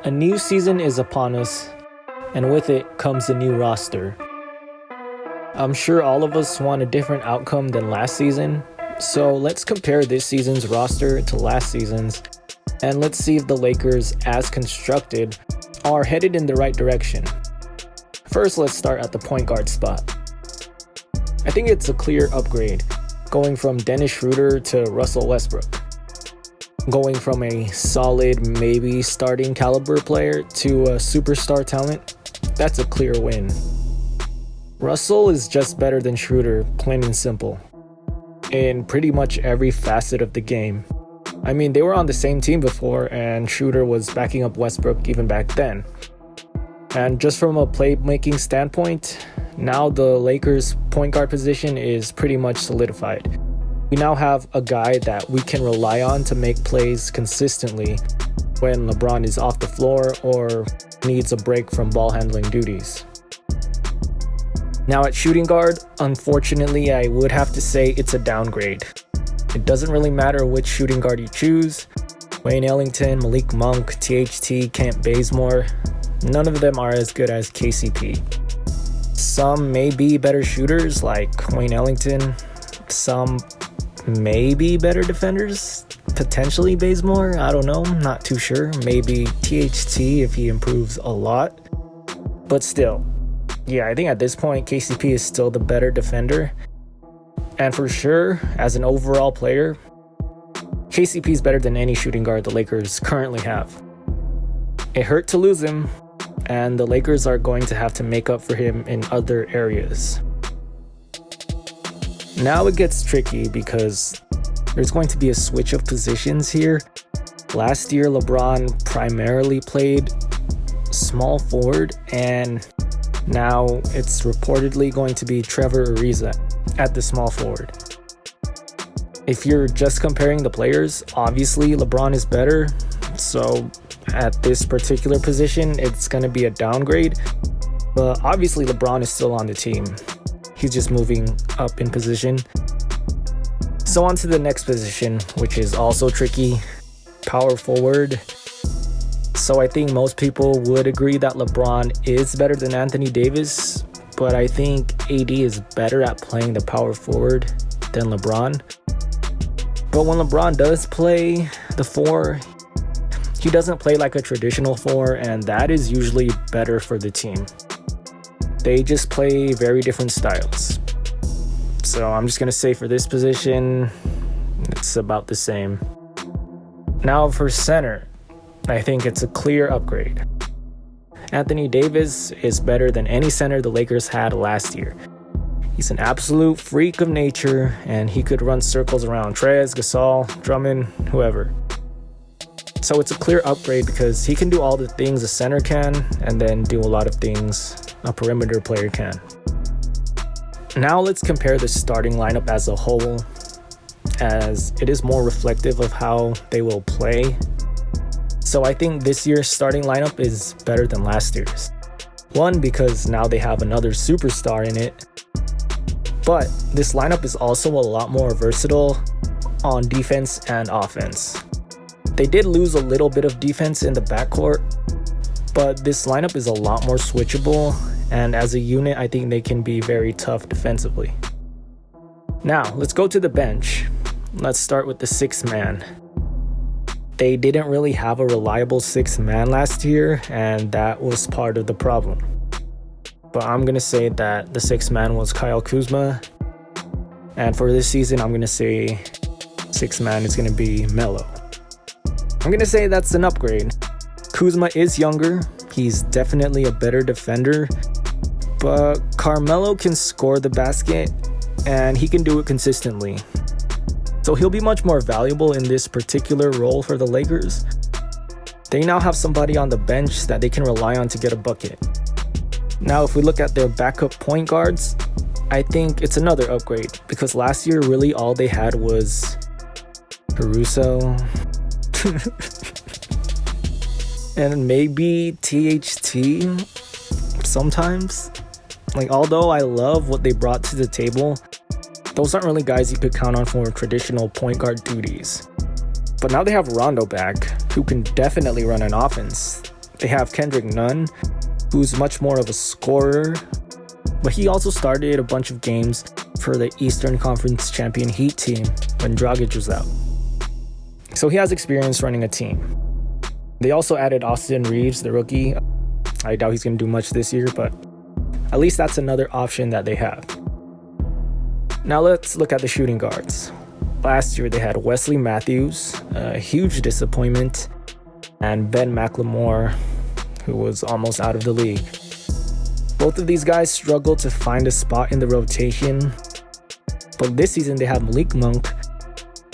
A new season is upon us, and with it comes a new roster. I'm sure all of us want a different outcome than last season, so let's compare this season's roster to last season's, and let's see if the Lakers, as constructed, are headed in the right direction. First, let's start at the point guard spot. I think it's a clear upgrade, going from Dennis Schroder to Russell Westbrook. Going from a solid, maybe starting caliber player to a superstar talent, that's a clear win. Russell is just better than Schroder, plain and simple, in pretty much every facet of the game. I mean, they were on the same team before, and Schroder was backing up Westbrook even back then. And just from a playmaking standpoint, now the Lakers' point guard position is pretty much solidified. We now have a guy that we can rely on to make plays consistently when LeBron is off the floor or needs a break from ball handling duties. Now at shooting guard, unfortunately, I would have to say it's a downgrade. It doesn't really matter which shooting guard you choose. Wayne Ellington, Malik Monk, THT, Kent Bazemore, none of them are as good as KCP. Some may be better shooters like Wayne Ellington, some may be better defenders, potentially Bazemore, I don't know, not too sure. Maybe THT if he improves a lot. But still, yeah, I think at this point KCP is still the better defender. And for sure, as an overall player, KCP is better than any shooting guard the Lakers currently have. It hurt to lose him, and the Lakers are going to have to make up for him in other areas. Now it gets tricky because there's going to be a switch of positions here. Last year, LeBron primarily played small forward, and now it's reportedly going to be Trevor Ariza at the small forward. If you're just comparing the players, obviously LeBron is better, so at this particular position, it's going to be a downgrade. But obviously LeBron is still on the team. He's just moving up in position. So on to the next position, which is also tricky, power forward. So I think most people would agree that LeBron is better than Anthony Davis, but I think AD is better at playing the power forward than LeBron. But when LeBron does play the four, he doesn't play like a traditional four, and that is usually better for the team. They just play very different styles. So I'm just going to say for this position, it's about the same. Now for center, I think it's a clear upgrade. Anthony Davis is better than any center the Lakers had last year. He's an absolute freak of nature, and he could run circles around Trez, Gasol, Drummond, whoever. So it's a clear upgrade because he can do all the things a center can and then do a lot of things a perimeter player can. Now let's compare the starting lineup as a whole, as it is more reflective of how they will play. So I think this year's starting lineup is better than last year's. One, because now they have another superstar in it, but this lineup is also a lot more versatile on defense and offense. They did lose a little bit of defense in the backcourt, but this lineup is a lot more switchable, and as a unit, I think they can be very tough defensively. Now, let's go to the bench. Let's start with the sixth man. They didn't really have a reliable sixth man last year, and that was part of the problem. But I'm going to say that the sixth man was Kyle Kuzma, and for this season, I'm going to say sixth man is going to be Melo. I'm going to say that's an upgrade. Kuzma is younger, he's definitely a better defender, but Carmelo can score the basket, and he can do it consistently. So he'll be much more valuable in this particular role for the Lakers. They now have somebody on the bench that they can rely on to get a bucket. Now, if we look at their backup point guards, I think it's another upgrade because last year, really all they had was Caruso and maybe THT sometimes. Like, although I love what they brought to the table, those aren't really guys you could count on for traditional point guard duties. But now they have Rondo back, who can definitely run an offense. They have Kendrick Nunn, who's much more of a scorer, but he also started a bunch of games for the Eastern Conference champion Heat team when Dragic was out. So he has experience running a team. They also added Austin Reeves, the rookie. I doubt he's going to do much this year, but at least that's another option that they have. Now let's look at the shooting guards. Last year they had Wesley Matthews, a huge disappointment, and Ben McLemore, who was almost out of the league. Both of these guys struggled to find a spot in the rotation, but this season they have Malik Monk,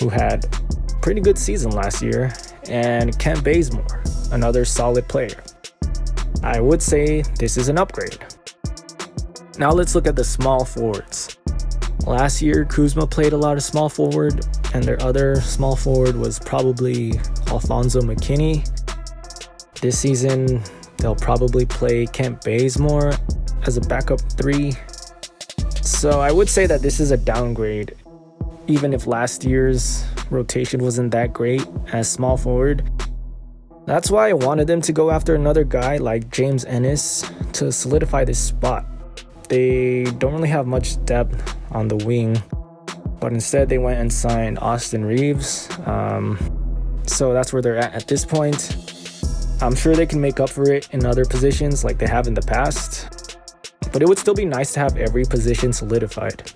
who had a pretty good season last year, and Kent Bazemore, another solid player. I would say this is an upgrade. Now let's look at the small forwards. Last year, Kuzma played a lot of small forward, and their other small forward was probably Alfonso McKinney. This season, they'll probably play Kent Bazemore as a backup 3. So I would say that this is a downgrade, even if last year's rotation wasn't that great as small forward. That's why I wanted them to go after another guy like James Ennis to solidify this spot. They don't really have much depth on the wing, but instead they went and signed Austin Reeves. So that's where they're at this point. I'm sure they can make up for it in other positions like they have in the past, but it would still be nice to have every position solidified.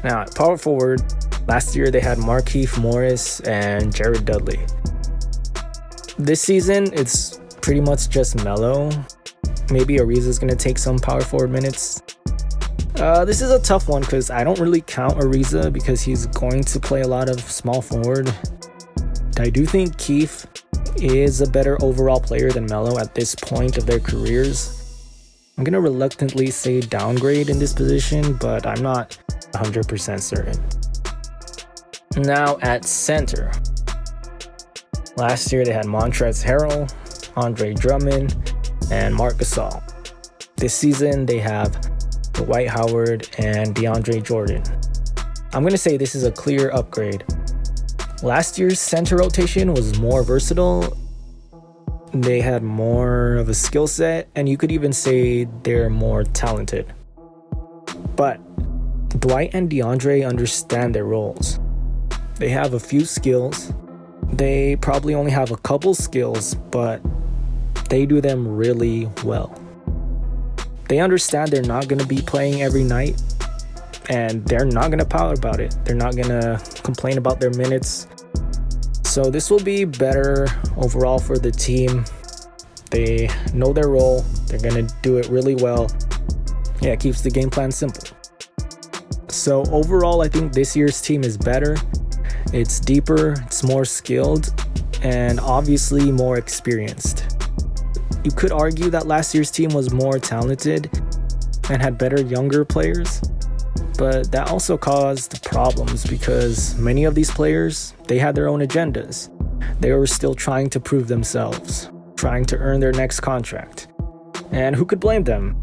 Now, at power forward, last year they had Markieff Morris and Jared Dudley. This season, it's pretty much just Melo. Maybe Ariza's going to take some power forward minutes. This is a tough one because I don't really count Ariza because he's going to play a lot of small forward. I do think Keith is a better overall player than Melo at this point of their careers. I'm going to reluctantly say downgrade in this position, but I'm not 100% certain. Now at center. Last year they had Montrezl Harrell, Andre Drummond, and Marc Gasol. This season they have Dwight Howard and DeAndre Jordan. I'm going to say this is a clear upgrade. Last year's center rotation was more versatile. They had more of a skill set, and you could even say they're more talented. But Dwight and DeAndre understand their roles. They have a few skills. They probably only have a couple skills, but they do them really well. They understand they're not going to be playing every night, and they're not going to pout about it. They're not going to complain about their minutes. So this will be better overall for the team. They know their role. They're going to do it really well. Yeah, it keeps the game plan simple. So overall, I think this year's team is better. It's deeper, it's more skilled, and obviously more experienced. You could argue that last year's team was more talented and had better younger players, but that also caused problems because many of these players, they had their own agendas. They were still trying to prove themselves, trying to earn their next contract. And who could blame them?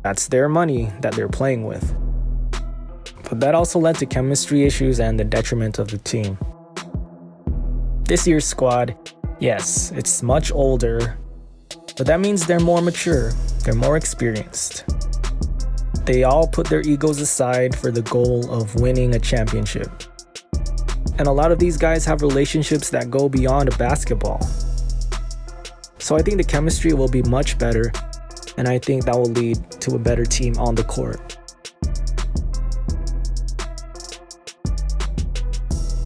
That's their money that they're playing with. But that also led to chemistry issues and the detriment of the team. This year's squad, yes, it's much older, but that means they're more mature, they're more experienced. They all put their egos aside for the goal of winning a championship. And a lot of these guys have relationships that go beyond basketball. So I think the chemistry will be much better, and I think that will lead to a better team on the court.